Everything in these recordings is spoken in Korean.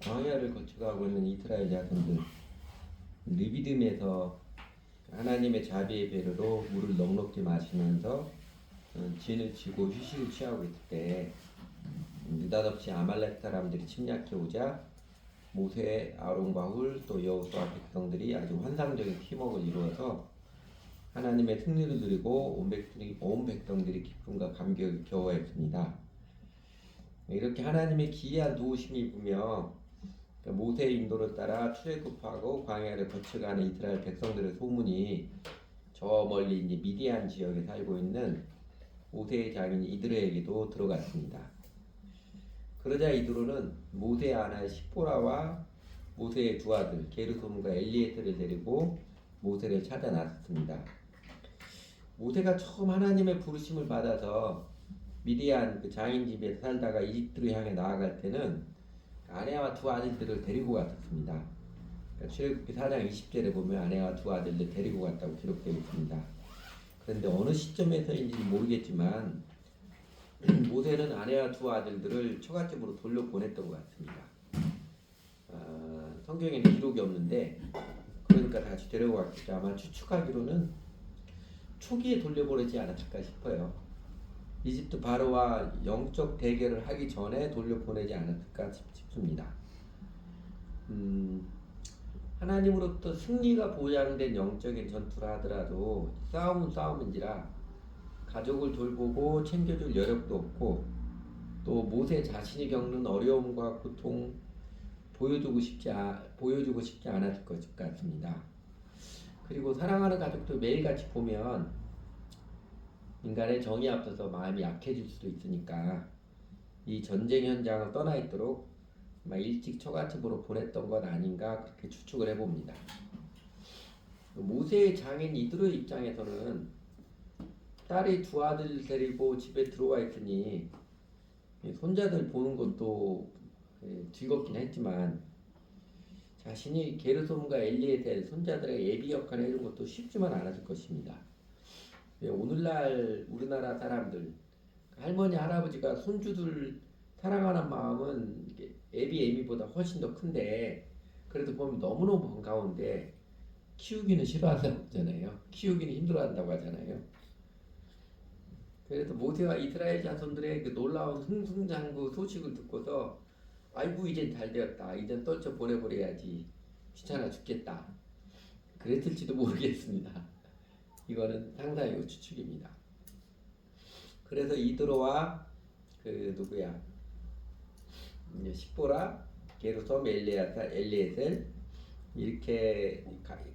광야를 거쳐가고 있는 이스라엘 자손들, 르비딤에서 하나님의 자비의 배려로 물을 넉넉히 마시면서 진을 치고 휴식을 취하고 있을 때 느닷없이 아말렉 사람들이 침략해 오자 모세, 아론과 훌, 또 여호수아 백성들이 아주 환상적인 팀워크를 이루어서 하나님의 승리를 누리고 온 백성들이 기쁨과 감격을 겨워했습니다. 이렇게 하나님의 기이한 도우심이 있으며 모세의 인도를 따라 출애굽하고 광야를 거쳐가는 이스라엘 백성들의 소문이 저 멀리 이제 미디안 지역에 살고 있는 모세의 장인 이드로에게도 들어갔습니다. 그러자 이드로는 모세의 아내 시보라와 모세의 두 아들 게르솜과 엘리에셀을 데리고 모세를 찾아 나섰습니다. 모세가 처음 하나님의 부르심을 받아서 미디안 그 장인 집에 살다가 이집트로 향해 나아갈 때는 아내와 두 아들들을 데리고 갔었습니다. 그러니까 출애굽기 4장 20절에 보면 아내와 두 아들들 데리고 갔다고 기록되어 있습니다. 그런데 어느 시점에서인지 모르겠지만 모세는 아내와 두 아들들을 처갓집으로 돌려보냈던 것 같습니다. 성경에는 기록이 없는데 그러니까 다시 데려갔겠죠. 아마 추측하기로는 초기에 돌려보내지 않았을까 싶어요. 이집트 바로와 영적 대결을 하기 전에 돌려보내지 않았을까 싶습니다. 하나님으로부터 승리가 보장된 영적인 전투라 하더라도 싸움은 싸움인지라 가족을 돌보고 챙겨줄 여력도 없고 또 모세 자신이 겪는 어려움과 고통 보여주고 싶지 않았을 것 같습니다. 그리고 사랑하는 가족도 매일같이 보면 인간의 정이 앞서서 마음이 약해질 수도 있으니까 이 전쟁 현장을 떠나 있도록 일찍 처갓집으로 보냈던 것 아닌가 그렇게 추측을 해봅니다. 모세의 장인 이드로의 입장에서는 딸이 두 아들 데리고 집에 들어와 있으니 손자들 보는 것도 즐겁긴 했지만 자신이 게르솜과 엘리에셀 손자들의 예비 역할을 해준 것도 쉽지만 않았을 것입니다. 오늘날 우리나라 사람들 할머니 할아버지가 손주들 사랑하는 마음은 애미보다 훨씬 더 큰데 그래도 보면 너무너무 반가운데 키우기는 싫어한다고 하잖아요. 키우기는 힘들어한다고 하잖아요. 그래서 모세와 이스라엘 자손들의 그 놀라운 승승장구 소식을 듣고서 아이고 이젠 잘 되었다. 이젠 떨쳐 보내버려야지. 귀찮아 죽겠다. 그랬을지도 모르겠습니다. 이거는 상상이고 추측입니다. 그래서 이드로와 그 누구야 시보라, 게르솜, 엘리에셀 이렇게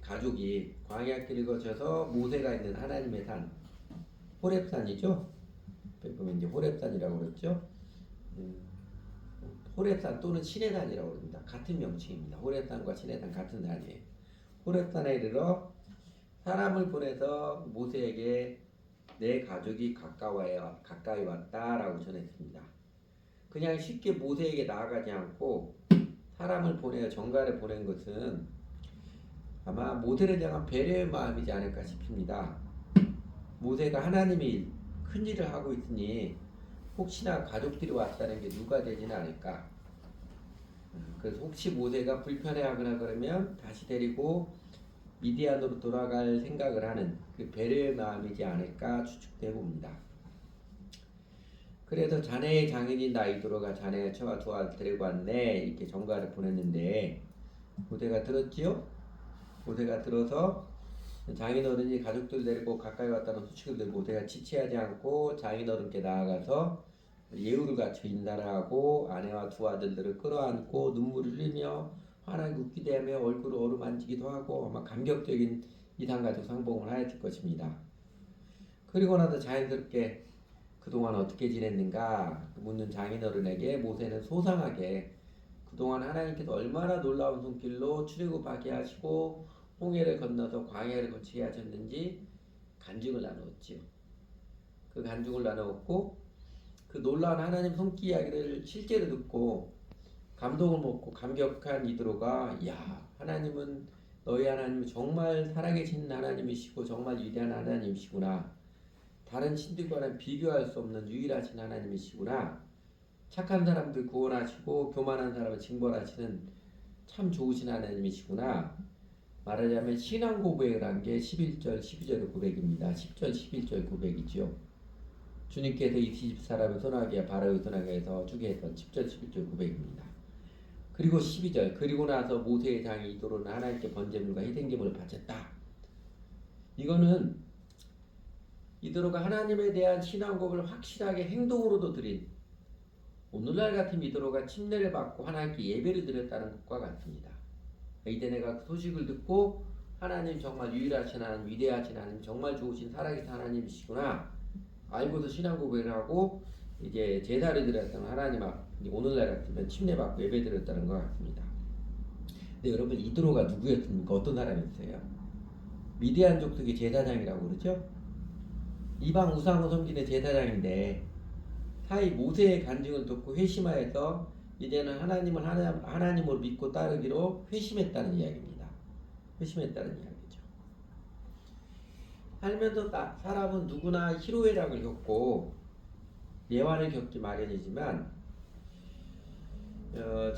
가족이 광야길을 거쳐서 모세가 있는 하나님의 산 호렙산이죠. 보면 이제 호렙산이라고 그랬죠. 호렙산 또는 시내산이라고 합니다. 같은 명칭입니다. 호렙산과 시내산 같은 산이에요. 호렙산에 이르러 사람을 보내서 모세에게 내 가족이 가까이 왔다라고 전했습니다. 그냥 쉽게 모세에게 나아가지 않고 사람을 보내어 정가를 보낸 것은 아마 모세를 향한 배려의 마음이지 않을까 싶습니다. 모세가 하나님이 큰 일을 하고 있으니 혹시나 가족들이 왔다는 게 누가 되지는 않을까. 그래서 혹시 모세가 불편해하거나 그러면 다시 데리고 미디안으로 돌아갈 생각을 하는 그 배려의 마음이지 않을까 추측해 봅니다. 그래서 자네의 장인인 나이드로가 자네의 처와 두 아들 데리고 왔네 이렇게 전가를 보냈는데 모세가 들었지요? 모세가 들어서 장인어른이 가족들 데리고 가까이 왔다는 소식을 들고 모세가 지체하지 않고 장인어른께 나아가서 예우를 갖춰 인사를 하고 아내와 두 아들들을 끌어안고 눈물을 흘리며 환하게 웃기도 하며 얼굴을 어루만지기도 하고 아마 감격적인 이상가족 상봉을 하였을 것입니다. 그리고 나서 자연스럽게 그동안 어떻게 지냈는가 묻는 장인어른에게 모세는 소상하게 그동안 하나님께서 얼마나 놀라운 손길로 출애굽하게 하시고 홍해를 건너서 광야를 거치게 하셨는지 간증을 나누었지요. 그 간증을 나누었고 그 놀라운 하나님 손길 이야기를 실제로 듣고 감동을 먹고 감격한 이드로가 야 하나님은 너희 하나님은 정말 살아계신 하나님이시고 정말 위대한 하나님이시구나. 다른 신들과는 비교할 수 없는 유일하신 하나님이시구나. 착한 사람들 구원하시고 교만한 사람을 징벌하시는 참 좋으신 하나님이시구나. 말하자면 신앙 고백을 한 게 11절 12절의 고백입니다. 10절 11절 고백이죠. 주님께서 이 집사람을 손아귀와 바로의 손아귀에서 주게 했던 10절 11절 고백입니다. 그리고 12절 그리고 나서 모세의 장이 이도로는 하나님께 번제물과 희생제물을 바쳤다. 이거는 이도로가 하나님에 대한 신앙 고백을 확실하게 행동으로도 드린, 오늘날 같은 이도로가 침례를 받고 하나님께 예배를 드렸다는 것과 같습니다. 이제 내가 그 소식을 듣고 하나님 정말 유일하신 하나님, 위대하신 하나님, 정말 좋으신 살아계신 하나님이시구나 알고서 신앙 고백을 하고 이제 제사를 드렸던 하나님 앞, 오늘날 같으면 침례 받고 예배 드렸다는 것 같습니다. 근데 여러분, 이도로가 누구였습니까? 어떤 사람이었어요? 미디안 족속의 제사장이라고 그러죠? 이방 우상을 섬기는 제사장인데 사이 모세의 간증을 듣고 회심하여서 이제는 하나님으로 믿고 따르기로 회심했다는 이야기입니다. 회심했다는 이야기죠. 살면서 사람은 누구나 희로애락을 겪고 예환을 겪기 마련이지만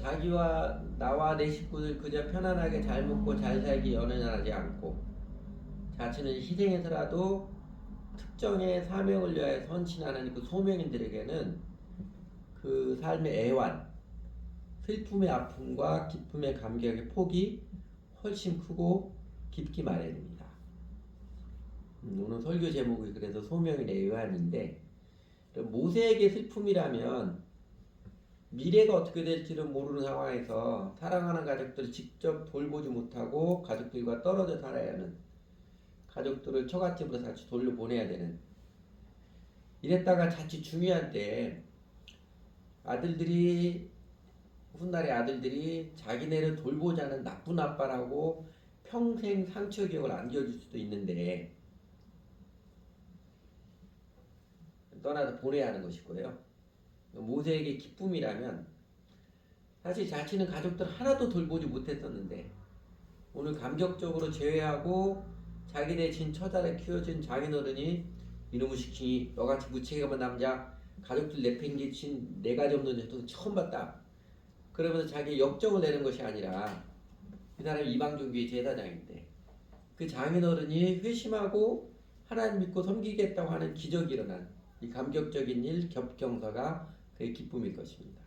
자기와 나와 내 식구들 그저 편안하게 잘 먹고 잘 살기 연연하지 않고 자신을 희생해서라도 특정의 사명을 위하여 헌신하는 그 소명인들에게는 그 삶의 애환, 슬픔의 아픔과 기쁨의 감격의 폭이 훨씬 크고 깊기 마련입니다. 오늘 설교 제목이 그래서 소명인의 애환인데, 모세에게 슬픔이라면 미래가 어떻게 될지는 모르는 상황에서 사랑하는 가족들을 직접 돌보지 못하고 가족들과 떨어져 살아야 하는, 가족들을 처갓집으로 같이 돌려보내야 되는, 이랬다가 자칫 중요한 때 훗날의 아들들이 자기네를 돌보자는 나쁜 아빠라고 평생 상처 기억을 안겨줄 수도 있는데 떠나서 보내야 하는 것이고요. 모세에게 기쁨이라면 사실 자신은 가족들 하나도 돌보지 못했었는데 오늘 감격적으로 제외하고 자기네 진 처자를 키워준 장인어른이 이놈의 시킹이 너같이 무책임한 남자 가족들 내팽개친 네 가지 없는 녀석도 처음 봤다. 그러면서 자기 역정을 내는 것이 아니라 그 사람이 이방종교의 제사장인데 그 장인어른이 회심하고 하나님 믿고 섬기겠다고 하는 기적이 일어난 이 감격적인 일, 겹경사가 그의 기쁨일 것입니다.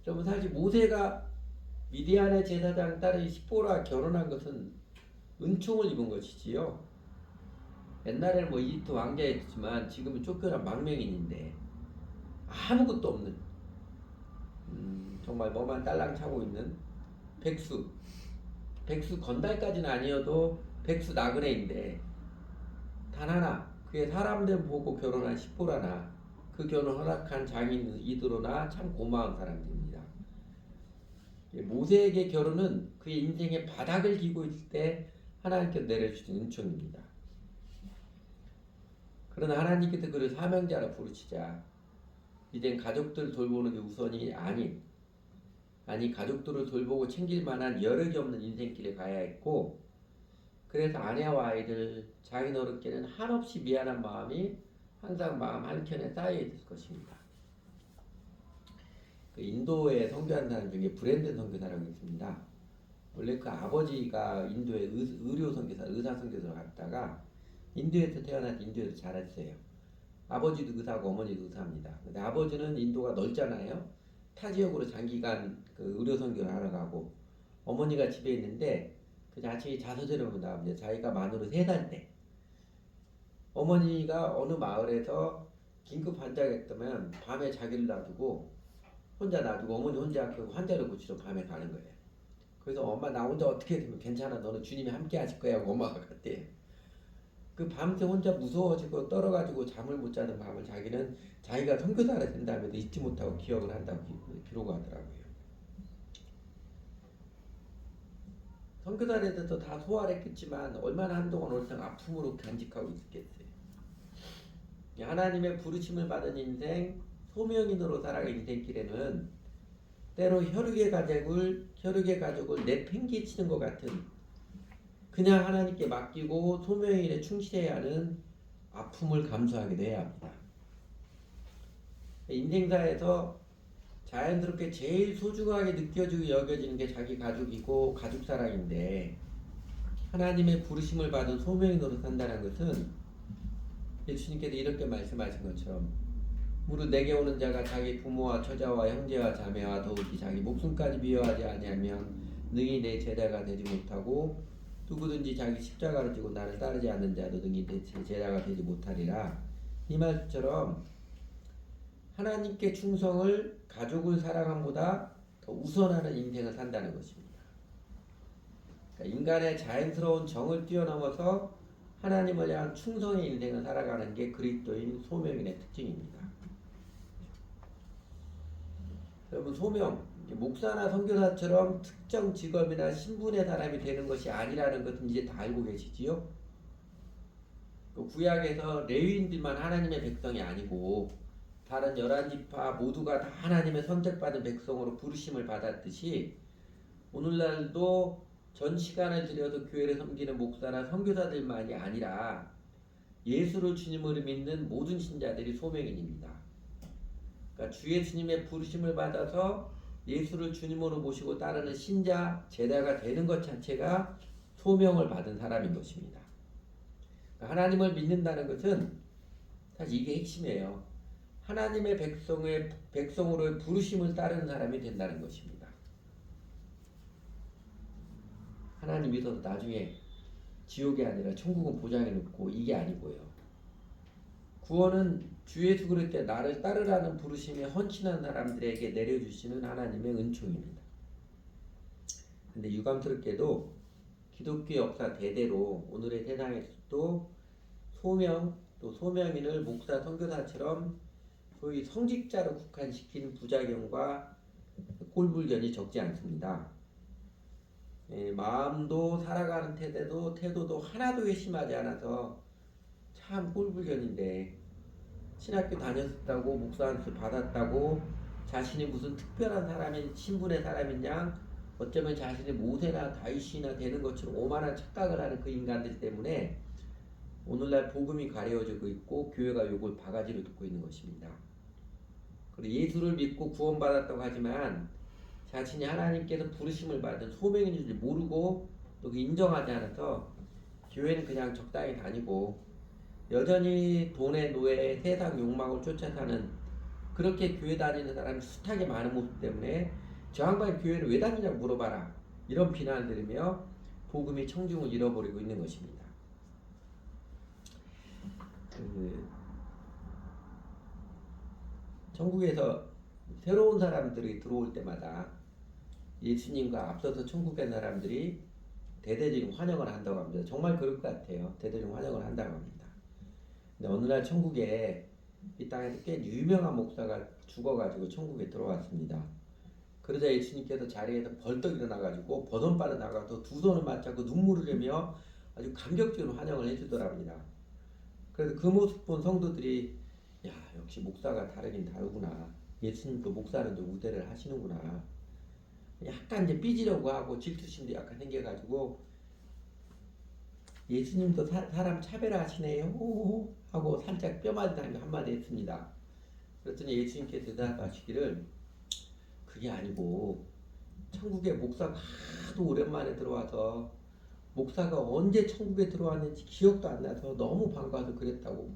여러분, 사실 모세가 미디안의 제사장 딸의 시보라 결혼한 것은 은총을 입은 것이지요. 옛날에는 뭐 이집트 왕자였지만 지금은 쫓겨난 망명인인데 아무것도 없는 정말 뭐만 딸랑 차고 있는 백수 건달까지는 아니어도 백수 나그네인데 단 하나 그의 사람들 보고 결혼한 시보라나 그 결혼 허락한 장인 이드로나 참 고마운 사람들입니다. 모세에게 결혼은 그의 인생의 바닥을 기고 있을 때 하나님께서 내려주신 은총입니다. 그러나 하나님께서 그를 사명자로 부르시자 이젠 가족들을 돌보는 게 우선이 아닌, 가족들을 돌보고 챙길 만한 여력이 없는 인생길에 가야 했고, 그래서 아내와 아이들, 장인어른께는 한없이 미안한 마음이 항상 마음 한켠에 쌓여 있을 것입니다. 그 인도에 선교한 사람 중에 브랜든 선교사라고 있습니다. 원래 그 아버지가 인도에 의료 선교사, 의사 선교사로 갔다가 인도에서 태어나서 인도에서 자랐어요. 아버지도 의사고 어머니도 의사입니다. 근데 아버지는 인도가 넓잖아요. 타 지역으로 장기간 그 의료 선교를 하러 가고 어머니가 집에 있는데 그 자식이 자서전을 나오는데 자기가 만으로 3살 때 어머니가 어느 마을에서 긴급 환자가 있다면 밤에 자기를 놔두고 어머니 혼자 그 환자를 고치러 밤에 가는 거예요. 그래서 엄마 나 혼자 어떻게 되면 괜찮아, 너는 주님이 함께 하실 거야 하고 엄마가 갔대요. 그 밤새 혼자 무서워지고 떨어가지고 잠을 못 자는 밤을 자기는 자기가 선교사가 된 다음에도 잊지 못하고 기억을 한다고 기록하더라고요. 선교사에 대해서 다 소화를 했겠지만 얼마나 한동안 올상 아픔으로 간직하고 있었겠어요. 하나님의 부르심을 받은 인생, 소명인으로 살아가는 인생길에는 때로 혈육의 가족을 내팽개치는 것 같은, 그냥 하나님께 맡기고 소명인에 충실해야 하는 아픔을 감수하기도 해야 합니다. 인생사에서 자연스럽게 제일 소중하게 느껴지고 여겨지는 게 자기 가족이고 가족 사랑인데, 하나님의 부르심을 받은 소명인으로 산다는 것은 예수님께서 이렇게 말씀하신 것처럼 무릇 내게 오는 자가 자기 부모와 처자와 형제와 자매와 더욱이 자기 목숨까지 미워하지 아니하면 능히 내 제자가 되지 못하고, 누구든지 자기 십자가를 지고 나를 따르지 않는 자도 능히 내 제자가 되지 못하리라. 이 말처럼 하나님께 충성을 가족을 사랑함보다 더 우선하는 인생을 산다는 것입니다. 그러니까 인간의 자연스러운 정을 뛰어넘어서 하나님을 향한 충성의 인생을 살아가는 게 그리스도인 소명인의 특징입니다. 여러분, 소명, 목사나 선교사처럼 특정 직업이나 신분의 사람이 되는 것이 아니라는 것은 이제 다 알고 계시지요? 구약에서 레위인들만 하나님의 백성이 아니고 다른 11지파 모두가 다 하나님의 선택받은 백성으로 부르심을 받았듯이, 오늘날도 전 시간을 들여서 교회를 섬기는 목사나 선교사들만이 아니라 예수를 주님으로 믿는 모든 신자들이 소명인입니다. 그러니까 주 예수님의 부르심을 받아서 예수를 주님으로 모시고 따르는 신자, 제자가 되는 것 자체가 소명을 받은 사람인 것입니다. 그러니까 하나님을 믿는다는 것은 사실 이게 핵심이에요. 하나님의 백성으로의 부르심을 따르는 사람이 된다는 것입니다. 하나님 믿어서 나중에 지옥이 아니라 천국은 보장해 놓고, 이게 아니고요. 구원은 주 예수 그리스도의 나를 따르라는 부르심에 헌신한 사람들에게 내려주시는 하나님의 은총입니다. 근데 유감스럽게도 기독교 역사 대대로 오늘의 세상에서도 소명, 또 소명인을 목사, 선교사처럼 소위 성직자로 국한시킨 부작용과 꼴불견이 적지 않습니다. 마음도 살아가는 태도도 하나도 회심하지 않아서 참 꼴불견인데, 신학교 다녔다고 목사 안수 받았다고 자신이 무슨 특별한 사람인 신분의 사람인 양, 어쩌면 자신이 모세나 다윗이나 되는 것처럼 오만한 착각을 하는 그 인간들 때문에 오늘날 복음이 가려워지고 있고 교회가 욕을 바가지로 듣고 있는 것입니다. 그리고 예수를 믿고 구원받았다고 하지만 자신이 하나님께서 부르심을 받은 소명인 줄 모르고 또 인정하지 않아서 교회는 그냥 적당히 다니고 여전히 돈의 노예, 세상 욕망을 쫓아 사는, 그렇게 교회 다니는 사람이 숱하게 많은 모습 때문에 저 양반이 교회를 왜 다니냐고 물어봐라, 이런 비난을 들으며 복음의 청중을 잃어버리고 있는 것입니다. 천국에서 새로운 사람들이 들어올 때마다 예수님과 앞서서 천국의 사람들이 대대적인 환영을 한다고 합니다. 정말 그럴 것 같아요. 대대적인 환영을 한다고 합니다. 근데 어느 날 천국에, 이 땅에서 꽤 유명한 목사가 죽어가지고 천국에 들어왔습니다. 그러자 예수님께서 자리에서 벌떡 일어나가지고 버선발을 나가서 두 손을 맞잡고 눈물을 흘리며 아주 감격적으로 환영을 해주더랍니다. 그래서 그 모습 본 성도들이, 야, 역시 목사가 다르긴 다르구나. 예수님도 목사는 좀 우대를 하시는구나. 약간 이제 삐지려고 하고 질투심도 약간 생겨가지고, 예수님도 사람 차별하시네요 하고 살짝 뼈마디 한마디 했습니다. 그랬더니 예수님께서 대답하시기를, 그게 아니고 천국에 목사가 하도 오랜만에 들어와서 목사가 언제 천국에 들어왔는지 기억도 안 나서 너무 반가워서 그랬다고.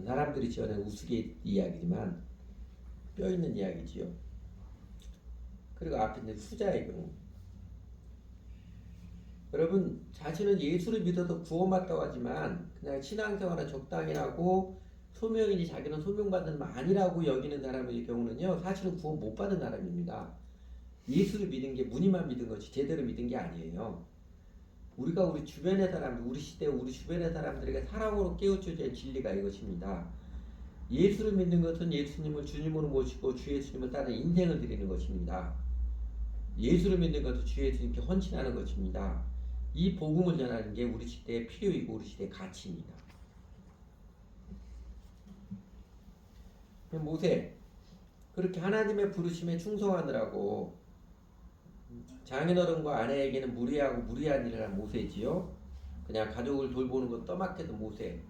사람들이 지어낸 우스개 이야기지만 뼈 있는 이야기지요. 그리고 앞에 있는 후자의 경우, 여러분, 자신은 예수를 믿어서 구원받다고 하지만 그냥 신앙생활을 적당히 하고 소명인이 자기는 소명받은 아니라고 여기는 사람의 경우는요, 사실은 구원 못 받은 사람입니다. 예수를 믿은 게 무늬만 믿은 것이 제대로 믿은 게 아니에요. 우리가 우리 주변의 사람들, 우리 시대 우리 주변의 사람들에게 사랑으로 깨우쳐진 진리가 이것입니다. 예수를 믿는 것은 예수님을 주님으로 모시고 주 예수님을 따르는 인생을 드리는 것입니다. 예수를 믿는 것은 주 예수님께 헌신하는 것입니다. 이 복음을 전하는 게 우리 시대의 필요이고 우리 시대의 가치입니다. 모세, 그렇게 하나님의 부르심에 충성하느라고 장인어른과 아내에게는 무리하고 무리한 일을 한 모세지요. 그냥 가족을 돌보는 것 떠맡게도 모세.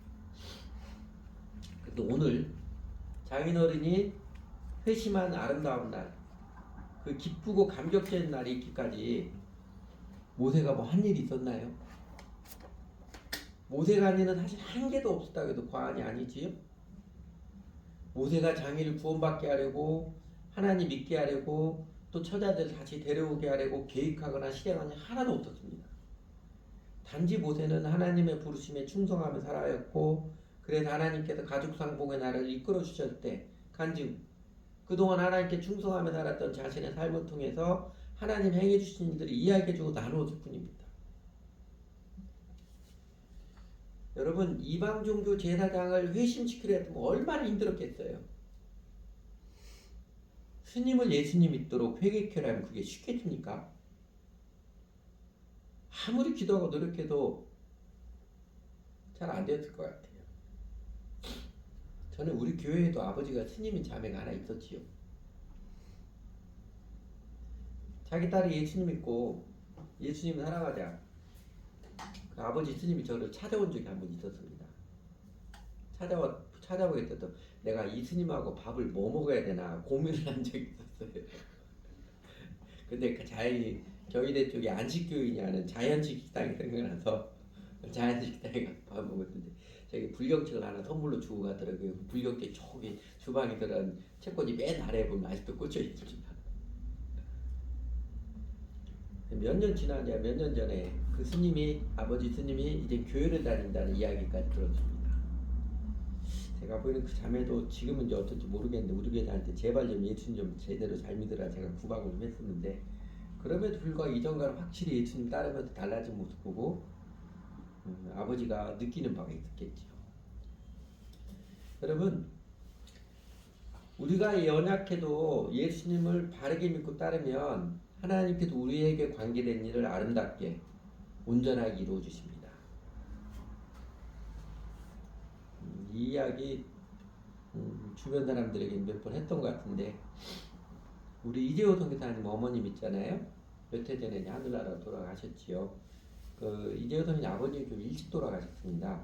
근데 오늘 장인어른이 회심한 아름다운 날, 그 기쁘고 감격적인 날이 있기까지 모세가 뭐 한 일이 있었나요? 모세가 한 일은 사실 한 개도 없었다고 해도 과언이 아니지요. 모세가 장인을 구원받게 하려고, 하나님 믿게 하려고, 또 처자들 다시 데려오게 하려고 계획하거나 실행한 일 하나도 없었습니다. 단지 모세는 하나님의 부르심에 충성하며 살아왔고, 그래서 하나님께서 가족상봉의 날을 이끌어 주셨을 때 간증, 그동안 하나님께 충성하며 살았던 자신의 삶을 통해서 하나님 행해 주신 일들을 이야기해주고 나누었을 뿐입니다. 여러분, 이방 종교 제사장을 회심시키려 했으면 얼마나 힘들었겠어요. 스님을 예수님 믿도록 회개케 하면 그게 쉽겠습니까? 아무리 기도하고 노력해도 잘 안 됐을 것 같아요. 저는 우리 교회에도 아버지가 스님인 자매가 하나 있었지요. 자기 딸이 예수님 믿고 예수님 사랑하자. 그 아버지 스님이 저를 찾아온 적이 한 번 있었습니다. 찾아보겠다. 내가 이 스님하고 밥을 뭐 먹어야 되나 고민을 한 적이 있었어요. 근데 그 경희대 쪽에 안식교인이 하는 자연식 식당이 생겨나서 자연식 식당에 가서 밥 먹었는데 저기 불경책을 하나 선물로 주고 가더라고요. 불경책 저기 주방에 들어간 책꽂이 맨 아래에 보면 아직도 꽂혀 있습니다. 몇 년 지나냐, 몇 년 전에 그 스님이, 아버지 스님이 이제 교회를 다닌다는 이야기까지 들었습니다. 제가 보이는 그 자매도 지금은 이제 어떨지 모르겠는데 우리 교회 다닐 때 제발 좀 예수님 좀 제대로 잘 믿으라 제가 구박을 좀 했었는데, 그럼에도 불구하고 이전과는 확실히 예수님 따르면서 달라진 모습 보고 아버지가 느끼는 바가 있었겠죠. 여러분, 우리가 연약해도 예수님을 바르게 믿고 따르면 하나님께서 우리에게 관계된 일을 아름답게 온전하게 이루어 주십니다. 이 이야기 주변 사람들에게 몇 번 했던 것 같은데, 우리 이재호 선교사님 어머님 있잖아요. 몇 해 전에 하늘나라 돌아가셨지요. 그 이재호 선교사님 아버님이 좀 일찍 돌아가셨습니다.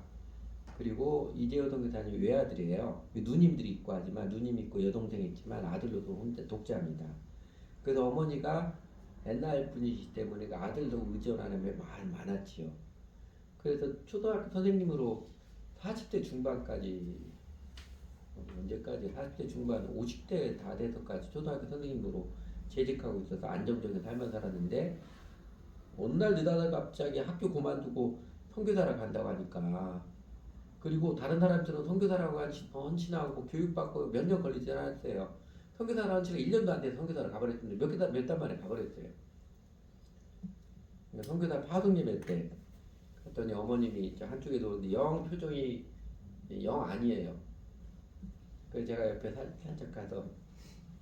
그리고 이재호 선교사님 외아들이에요. 누님들이 있고 하지만 누님 있고 여동생 있지만 아들로도 혼자 독자입니다. 그래서 어머니가 옛날 분이시기 때문에 그 아들도 의존하는 게 많았지요. 그래서 초등학교 선생님으로 40대 중반까지, 언제까지 40대 중반 50대 다 돼서까지 초등학교 선생님으로 재직하고 있어서 안정적인 삶을 살았는데, 어느 날 느닷없이 갑자기 학교 그만두고 선교사를 간다고 하니까, 그리고 다른 사람들은 선교사라고 헌신하고 교육받고 몇 년 걸리지 않았어요. 선교사를 한 지가 1년도 안 돼서 선교사를 가버렸는데 몇 달 만에 가버렸어요. 선교사 파송 예배 때 그랬더니 어머님이 한쪽에도 오는데 영 표정이 영 아니에요. 그래서 제가 옆에 살짝 가서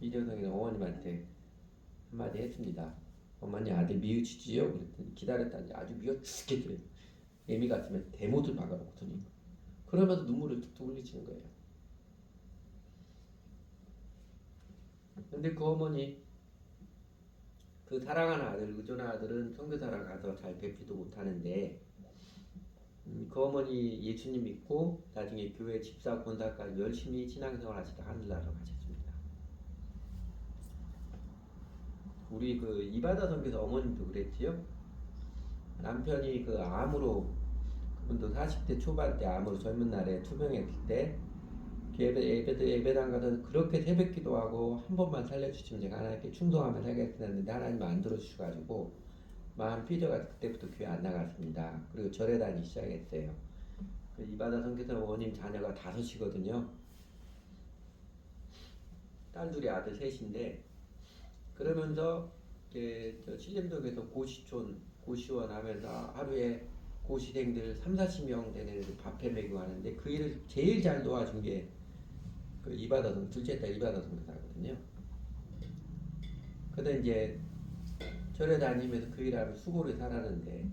이재성이는 어머님한테 한마디 했습니다. 어머니 아들 미우치지요? 그랬더니 기다렸다니 아주 미워 죽겠더래요. 애미 같으면 대못을 박아놓더니 그러면서 눈물을 툭툭 흘리시는 거예요. 근데 그 어머니, 그 사랑하는 아들, 의존하는 아들은 선교사랑 가서 잘 뵙지도 못하는데, 그 어머니 예수님 믿고 나중에 교회 집사 권사까지 열심히 신앙생활 하시다 하늘나라로 가셨습니다. 우리 그 이바다 선교사 어머님도 그랬지요. 남편이 그 암으로, 그분도 40대 초반 때 암으로 젊은 날에 투병했을 때 예배당 가서 그렇게 새벽 기도하고 한 번만 살려주시면 제가 하나님께 충성하며 살겠습니다 했는데 하나님 안 들어주셔가지고 마음 삐져가지고 그때부터 교회 안 나갔습니다. 그리고 절에 다니기 시작했어요. 그 이바다 선교사 어머님 자녀가 5이거든요. 딸 둘이 아들 셋인데, 그러면서 이제 저 신림동에서 고시원 하면서 하루에 고시생들 30-40명 되는 애들 밥해 먹이고 하는데, 그 일을 제일 잘 도와준 게 그 이바다 둘째 딸 이바다 선교사거든요. 근데 이제 절에 다니면서 그 일하면 수고를 살았는데,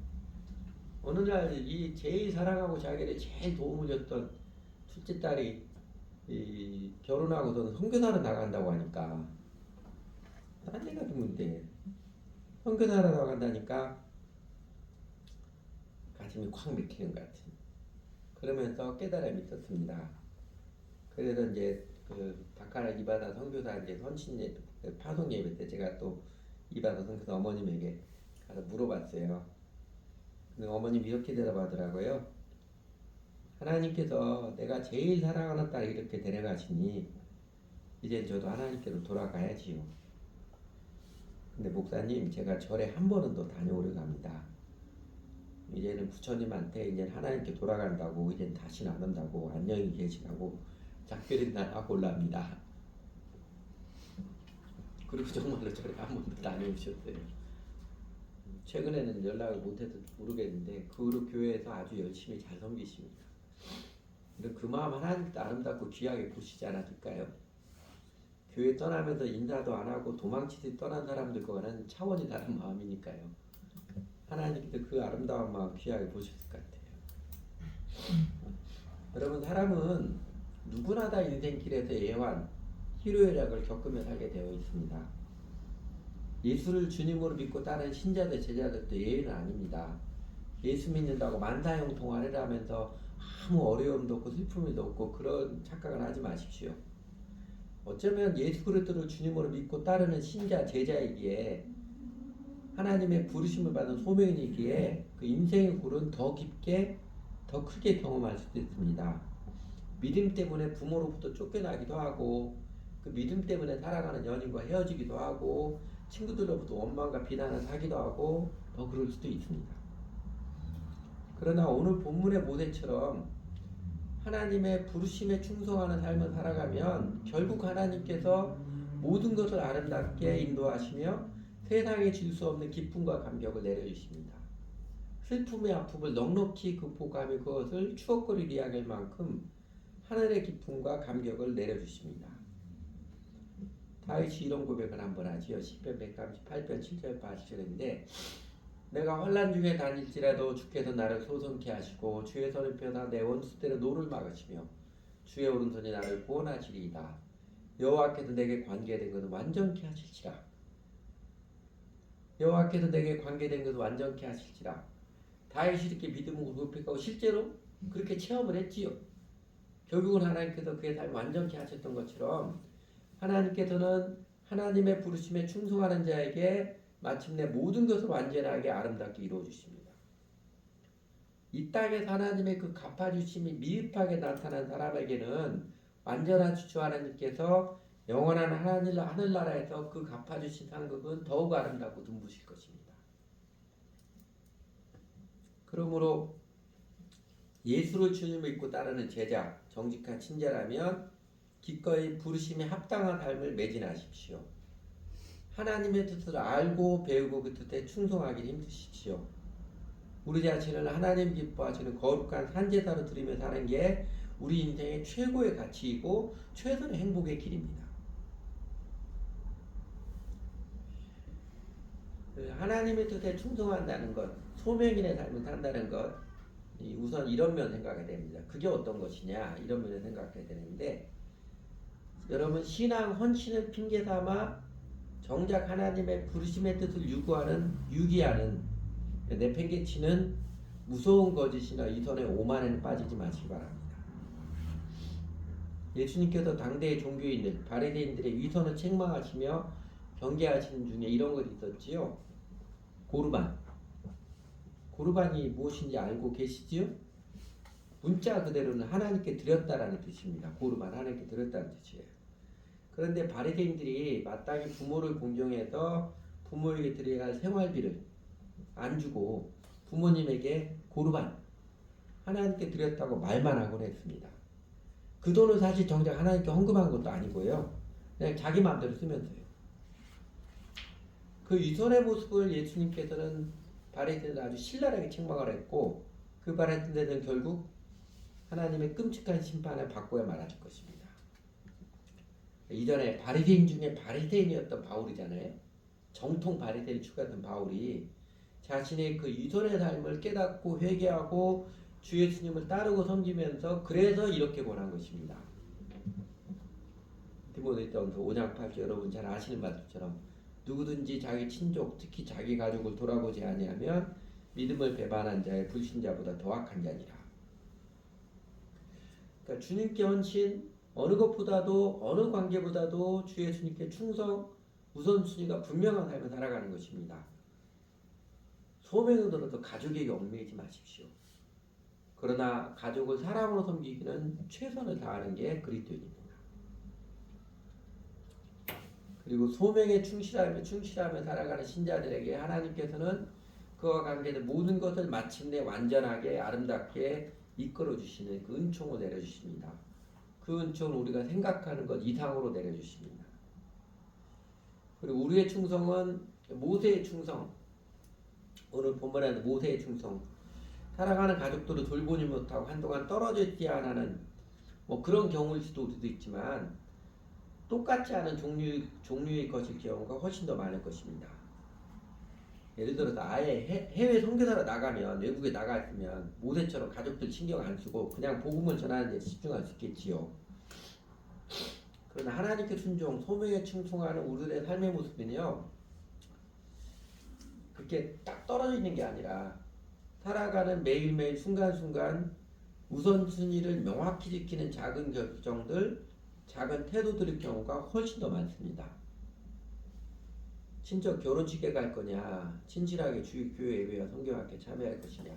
어느 날 이 제일 사랑하고 자기를 제일 도움을 줬던 둘째 딸이 결혼하고서는 선교사로 나간다고 하니까, 딴 애가 누군데 선교사로 나간다니까 가슴이 콱 막히는 것 같은, 그러면서 깨달음이 있었습니다. 그래서 이제 그 다카라 이바다 선교사 이제 헌신 예배, 파송 예배 때 제가 또 이바다 선교사 어머님에게 가서 물어봤어요. 근데 어머님이 이렇게 대답하더라고요. 하나님께서 내가 제일 사랑하는 딸 이렇게 데려가시니 이제 저도 하나님께로 돌아가야지요. 근데 목사님 제가 절에 한 번은 더 다녀오려고 합니다. 이제는 부처님한테 이제 하나님께 돌아간다고 이제 다시는 안 온다고 안녕히 계시라고 작별인 날 하고 올랍니다. 그리고 정말로 절에 한 번도 다녀오셨어요. 최근에는 연락을 못해서 모르겠는데 그 후로 교회에서 아주 열심히 잘 섬기십니다. 그 마음 하나님도 아름답고 귀하게 보시지 않았을까요? 교회 떠나면서 인사도 안 하고 도망치듯 떠난 사람들과는 차원이 다른 마음이니까요. 하나님께서 그 아름다운 마음 귀하게 보셨을 것 같아요. 여러분 사람은 누구나 다 인생길에서 애환, 희로애락을 겪으며 살게 되어 있습니다. 예수를 주님으로 믿고 따른 신자들, 제자들도 예외는 아닙니다. 예수 믿는다고 만사형통화를 하면서 아무 어려움도 없고 슬픔도 없고 그런 착각을 하지 마십시오. 어쩌면 예수 그리스도를 주님으로 믿고 따르는 신자, 제자이기에 하나님의 부르심을 받은 소명이기에 그 인생의 굴은 더 깊게, 더 크게 경험할 수도 있습니다. 믿음 때문에 부모로부터 쫓겨나기도 하고 그 믿음 때문에 사랑하는 연인과 헤어지기도 하고 친구들로부터 원망과 비난을 사기도 하고 더 그럴 수도 있습니다. 그러나 오늘 본문의 모세처럼 하나님의 부르심에 충성하는 삶을 살아가면 결국 하나님께서 모든 것을 아름답게 인도하시며 세상에 줄 수 없는 기쁨과 감격을 내려주십니다. 슬픔의 아픔을 넉넉히 극복하며 그것을 추억거리를 이야기할 만큼 하늘의 기쁨과 감격을 내려주십니다. 다윗이 이런 고백을 한번 하지요. 시편 138편 7절 8절인데 내가 환난 중에 다닐지라도 주께서 나를 소성케 하시고 주의 손을 펴사 내 원수들의 노를 막으시며 주의 오른손이 나를 구원하시리이다. 여호와께서 내게 관계된 것은 완전케 하실지라. 여호와께서 내게 관계된 것은 완전케 하실지라. 다윗이 이렇게 믿음을 높이고 실제로 그렇게 체험을 했지요. 결국은 하나님께서 그의 삶을 완전케 하셨던 것처럼 하나님께서는 하나님의 부르심에 충성하는 자에게 마침내 모든 것을 완전하게 아름답게 이루어주십니다. 이 땅에서 하나님의 그 갚아주심이 미흡하게 나타난 사람에게는 완전한 주 하나님께서 영원한 하늘나라에서 그 갚아주신 상급은 더욱 아름답고 눈부실 것입니다. 그러므로 예수를 주님을 믿고 따르는 제자, 정직한 친자라면 기꺼이 부르심에 합당한 삶을 매진하십시오. 하나님의 뜻을 알고 배우고 그 뜻에 충성하기 힘쓰십시오. 우리 자신을 하나님 기뻐하시는 거룩한 산제사로 드리며 사는 게 우리 인생의 최고의 가치이고 최선의 행복의 길입니다. 하나님의 뜻에 충성한다는 것, 소명인의 삶을 산다는 것, 우선 이런 면 생각해야 됩니다. 그게 어떤 것이냐 이런 면을 생각해야 되는데 여러분 신앙 헌신을 핑계삼아 정작 하나님의 부르심의 뜻을 유기하는 내팽개치는 무서운 거짓이나 이선의 오만에는 빠지지 마시기 바랍니다. 예수님께서 당대의 종교인들, 바리새인들의 위선을 책망하시며 경계하시는 중에 이런 것이 있었지요. 고르반이 무엇인지 알고 계시지요? 문자 그대로는 하나님께 드렸다라는 뜻입니다. 고르반 하나님께 드렸다는 뜻이에요. 그런데 바리새인들이 마땅히 부모를 공경해서 부모에게 드려야 할 생활비를 안 주고 부모님에게 고르반 하나님께 드렸다고 말만 하곤 했습니다. 그 돈은 사실 정작 하나님께 헌금한 것도 아니고요. 그냥 자기 마음대로 쓰면서요. 그 위선의 모습을 예수님께서는 바리새인들 아주 신랄하게 책망을 했고 그 바리새인들은 결국 하나님의 끔찍한 심판을 받고야 말았을 것입니다. 이전에 바리새인 중에 바리새인이었던 바울이잖아요. 정통 바리새인 추구했던 바울이 자신의 그 위선의 삶을 깨닫고 회개하고 주 예수님을 따르고 섬기면서 그래서 이렇게 권한 것입니다. 디모데전서 5장 8절 여러분 잘 아시는 말씀처럼 누구든지 자기 친족 특히 자기 가족을 돌아보지 아니하면 믿음을 배반한 자의 불신자보다 더 악한 자니라. 그러니까 주님께 헌신 어느 것보다도 어느 관계보다도 주 예수님께 충성 우선순위가 분명한 삶을 살아가는 것입니다. 소명을 들어도 가족에게 얽매이지 마십시오. 그러나 가족을 사랑으로 섬기기는 최선을 다하는 게 그리스도인입니다. 그리고 소명에 충실하며 살아가는 신자들에게 하나님께서는 그와 관계된 모든 것을 마침내 완전하게 아름답게 이끌어 주시는 그 은총을 내려주십니다. 그 은총은 우리가 생각하는 것 이상으로 내려주십니다. 그리고 우리의 충성은 모세의 충성, 오늘 본문에는 모세의 충성, 사랑하는 가족들을 돌보지 못하고 한동안 떨어져 있지 않은 그런 경우일 수도 있지만 똑같지 않은 종류의 것일 경우가 훨씬 더 많을 것입니다. 예를 들어서 아예 해외 선교사로 나가면 외국에 나가 있으면 모세처럼 가족들 신경 안 쓰고 그냥 복음을 전하는 데 집중할 수 있겠지요. 그러나 하나님께 순종, 소명에 충성하는 우리들의 삶의 모습은요, 그렇게 딱 떨어져 있는 게 아니라 살아가는 매일매일 순간순간 우선순위를 명확히 지키는 작은 결정들, 작은 태도들의 경우가 훨씬 더 많습니다. 친척 결혼식에 갈 거냐, 친실하게 교회 예배와 성경학교에 참여할 것이냐,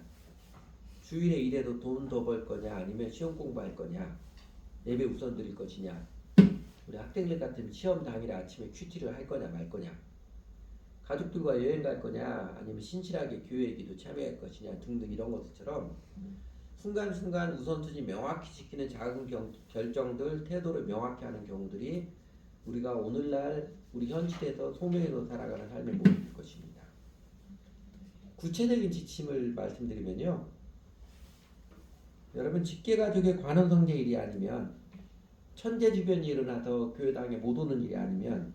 주일에 일해도 돈 더 벌 거냐, 아니면 시험 공부할 거냐, 예배 우선 드릴 것이냐, 우리 학생들 같으면 시험 당일 아침에 큐티를 할 거냐 말 거냐, 가족들과 여행 갈 거냐, 아니면 신실하게 교회 기도 참여할 것이냐 등등 이런 것들처럼 순간순간 우선순위 명확히 지키는 작은 결정들, 태도를 명확히 하는 경우들이 우리가 오늘날 우리 현실에서 소명에서 살아가는 삶의 모습일 것입니다. 구체적인 지침을 말씀드리면요, 여러분 직계가족의 관원성제 일이 아니면, 천재지변이 일어나서 교회당에 못 오는 일이 아니면,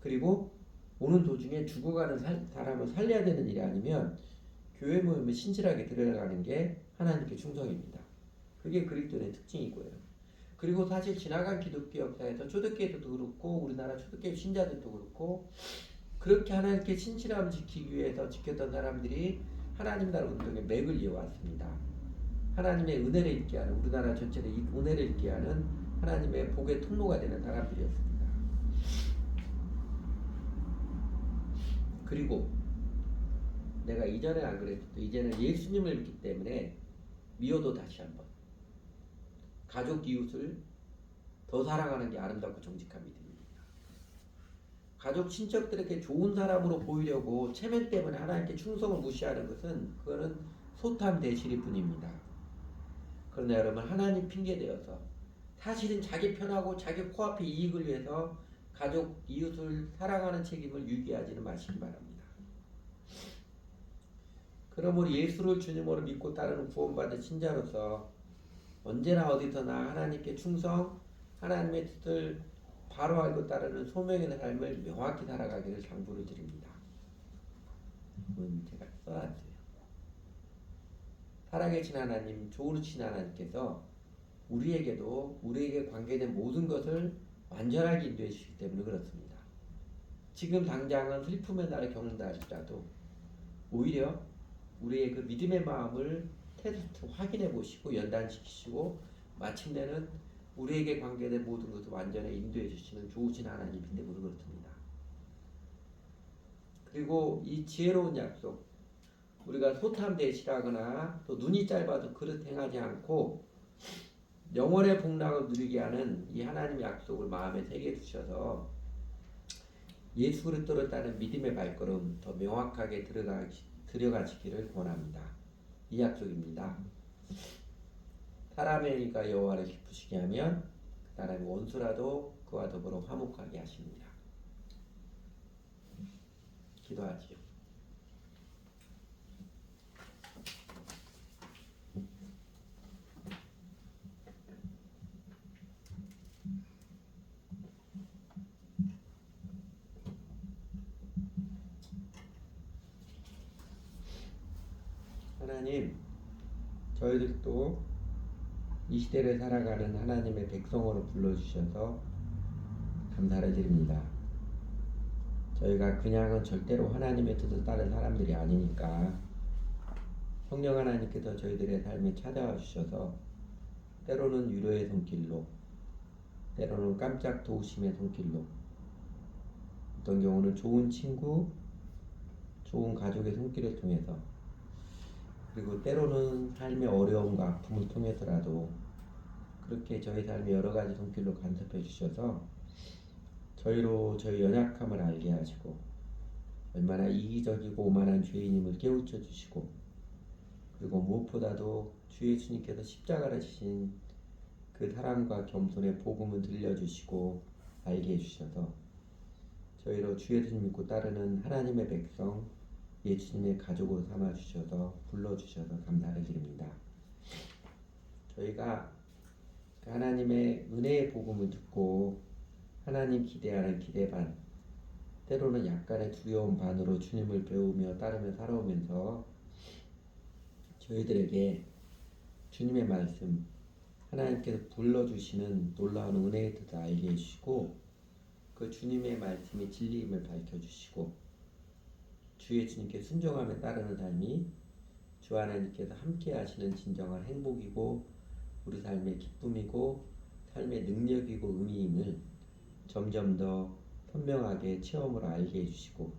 그리고 오는 도중에 죽어가는 사람을 살려야 되는 일이 아니면 교회 모임을 신실하게 들어가는 게 하나님께 충성입니다. 그게 그리스도의 특징이고요. 그리고 사실 지나간 기독교 역사에서 초대교회도 그렇고 우리나라 초대교회 신자들도 그렇고 그렇게 하나님께 신실함을 지키기 위해서 지켰던 사람들이 하나님 나라 운동의 맥을 이어왔습니다. 하나님의 은혜를 있게 하는, 우리나라 전체를 은혜를 있게 하는 하나님의 복의 통로가 되는 사람들이었습니다. 그리고 내가 이전에 안 그랬어도 이제는 예수님을 믿기 때문에 미워도 다시 한번 가족 이웃을 더 사랑하는 게 아름답고 정직한 믿음입니다. 가족 친척들에게 좋은 사람으로 보이려고 체면 때문에 하나님께 충성을 무시하는 것은 그거는 소탐 대실일 뿐입니다. 그러나 여러분, 하나님 핑계대어서 사실은 자기 편하고 자기 코앞의 이익을 위해서 가족 이웃을 사랑하는 책임을 유기하지는 마시기 바랍니다. 그러므로 예수를 주님으로 믿고 따르는 구원받은 신자로서 언제나 어디서나 하나님께 충성, 하나님의 뜻을 바로 알고 따르는 소명의 삶을 명확히 살아가기를 당부를 드립니다. 제가 써놨어요. 살아계신 하나님, 좋으신 하나님께서 우리에게 관계된 모든 것을 완전하게 인도해 주시기 때문에 그렇습니다. 지금 당장은 슬픔의 날을 겪는다 할지라도 오히려 우리의 그 믿음의 마음을 테스트 확인해 보시고 연단시키시고 마침내는 우리에게 관계된 모든 것을 완전히 인도해 주시는 좋으신 하나님이기 때문에 그렇습니다. 그리고 이 지혜로운 약속, 우리가 소탐 대실하거나 또 눈이 짧아서 그릇 행하지 않고 영원의 복락을 누리게 하는 이 하나님의 약속을 마음에 새겨 두셔서 예수 그리스도를 따른 믿음의 발걸음 더 명확하게 들어가시기를 원합니다. 이 약속입니다. 사람의 의가 여호와를 기쁘시게 하면 그 사람의 원수라도 그와 더불어 화목하게 하십니다. 기도하지요. 하나님, 저희들도 이 시대를 살아가는 하나님의 백성으로 불러주셔서 감사를 드립니다. 저희가 그냥은 절대로 하나님의 뜻을 따른 사람들이 아니니까 성령 하나님께서 저희들의 삶에 찾아와 주셔서 때로는 위로의 손길로, 때로는 깜짝 도우심의 손길로, 어떤 경우는 좋은 친구, 좋은 가족의 손길을 통해서, 그리고 때로는 삶의 어려움과 아픔을 통해서라도 그렇게 저희 삶의 여러 가지 손길로 간섭해 주셔서 저희로 저희 연약함을 알게 하시고 얼마나 이기적이고 오만한 죄인임을 깨우쳐 주시고, 그리고 무엇보다도 주 예수님께서 십자가를 지신 그 사랑과 겸손의 복음을 들려주시고 알게 해주셔서 저희로 주 예수님 믿고 따르는 하나님의 백성, 예수님의 가족으로 삼아주셔서 불러주셔서 감사를 드립니다. 저희가 하나님의 은혜의 복음을 듣고 하나님 기대하는 기대 반, 때로는 약간의 두려움 반으로 주님을 배우며 따르며 살아오면서 저희들에게 주님의 말씀, 하나님께서 불러주시는 놀라운 은혜의 뜻을 알게 해주시고, 그 주님의 말씀이 진리임을 밝혀주시고, 주 예수님께 순종하며 따르는 삶이 주 하나님께서 함께 하시는 진정한 행복이고 우리 삶의 기쁨이고 삶의 능력이고 의미임을 점점 더 선명하게 체험으로 알게 해주시고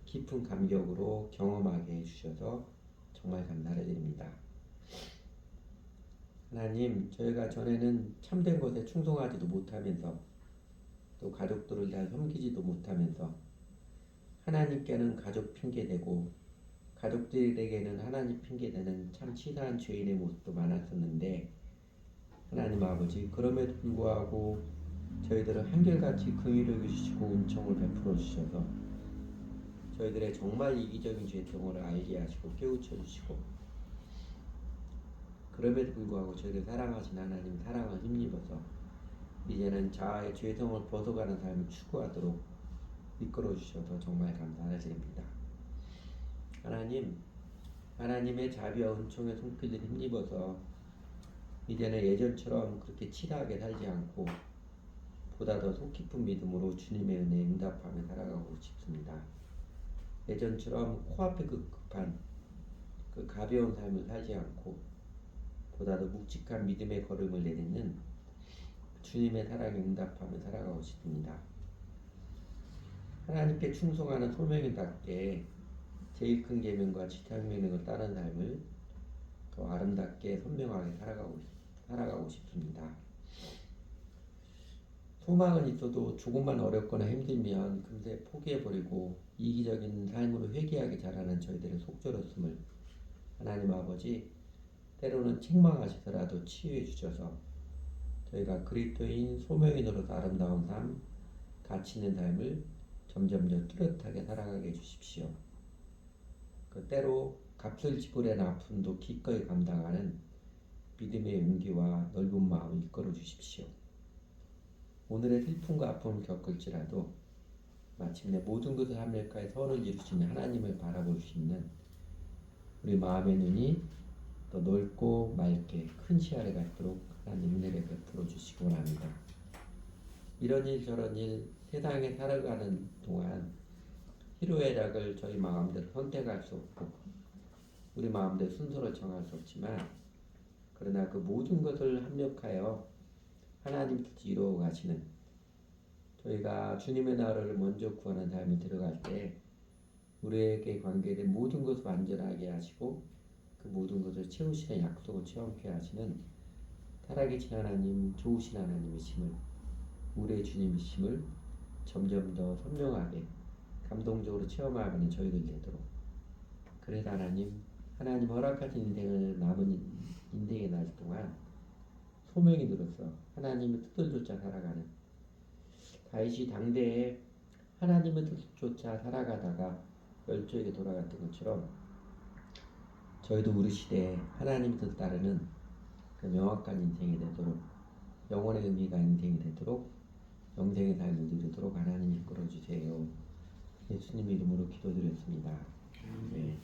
깊은 감격으로 경험하게 해주셔서 정말 감사를 드립니다. 하나님, 저희가 전에는 참된 것에 충성하지도 못하면서 또 가족들을 잘 섬기지도 못하면서 하나님께는 가족 핑계대고 가족들에게는 하나님 핑계대는 참 치사한 죄인의 모습도 많았었는데, 하나님 아버지, 그럼에도 불구하고 저희들을 한결같이 긍휼히 여기시고 은총을 베풀어 주셔서 저희들의 정말 이기적인 죄성을 알게 하시고 깨우쳐 주시고, 그럼에도 불구하고 저희를 사랑하신 하나님 사랑을 힘입어서 이제는 자아의 죄성을 벗어가는 삶을 추구하도록 이끌어 주셔서 정말 감사를 드립니다. 하나님, 하나님의 자비와 은총의 손길을 힘입어서 이제는 예전처럼 그렇게 치사하게 살지 않고 보다 더 속 깊은 믿음으로 주님의 은혜에 응답하며 살아가고 싶습니다. 예전처럼 코앞에 급급한 그 가벼운 삶을 살지 않고 보다 더 묵직한 믿음의 걸음을 내딛는 주님의 사랑에 응답하며 살아가고 싶습니다. 하나님께 충성하는 소명인답게 제일 큰 계명과 지상명령을 따른 삶을 더 아름답게 선명하게 살아가고 싶습니다. 소망은 있어도 조금만 어렵거나 힘들면 금세 포기해버리고 이기적인 삶으로 회개하게 자라는 저희들의 속절없음을 하나님 아버지, 때로는 책망하시더라도 치유해 주셔서 저희가 그리스도인 소명인으로서 아름다운 삶, 가치 있는 삶을 점점 더 뚜렷하게 살아가게 해주십시오. 그 때로 값을 지불한 아픔도 기꺼이 감당하는 믿음의 용기와 넓은 마음을 이끌어 주십시오. 오늘의 슬픔과 아픔을 겪을지라도 마침내 모든 것을 합력하여 선을 이루시는 하나님을 바라볼 수 있는 우리 마음의 눈이 더 넓고 맑게 큰 시야를 갖도록 하나님 은혜를 베풀어 주시기 원합니다. 이런 일 저런 일 세상에 살아가는 동안 희로애락을 저희 마음대로 선택할 수 없고 우리 마음대로 순서를 정할 수 없지만, 그러나 그 모든 것을 합력하여 하나님 뜻이 이루어 가시는, 저희가 주님의 나라를 먼저 구하는 삶이 들어갈 때 우리에게 관계된 모든 것을 완전하게 하시고 그 모든 것을 채우시는 약속을 체험케 하시는 살아계신 하나님, 좋으신 하나님이심을, 우리의 주님이심을 점점 더 선명하게 감동적으로 체험하는 저희들 되도록, 그래서 하나님 허락하신 인생을 남은 인생의 날 동안 소명인으로서 하나님의 뜻을 쫓아 살아가는, 다윗이 당대에 하나님의 뜻을 쫓아 살아가다가 열조에게 돌아갔던 것처럼 저희도 우리 시대에 하나님의 뜻을 따르는 그 명확한 인생이 되도록, 영혼의 의미가 인생이 되도록 영생의 삶을 누리도록 하나님 이끌어 주세요. 예수님 이름으로 기도드렸습니다. 네.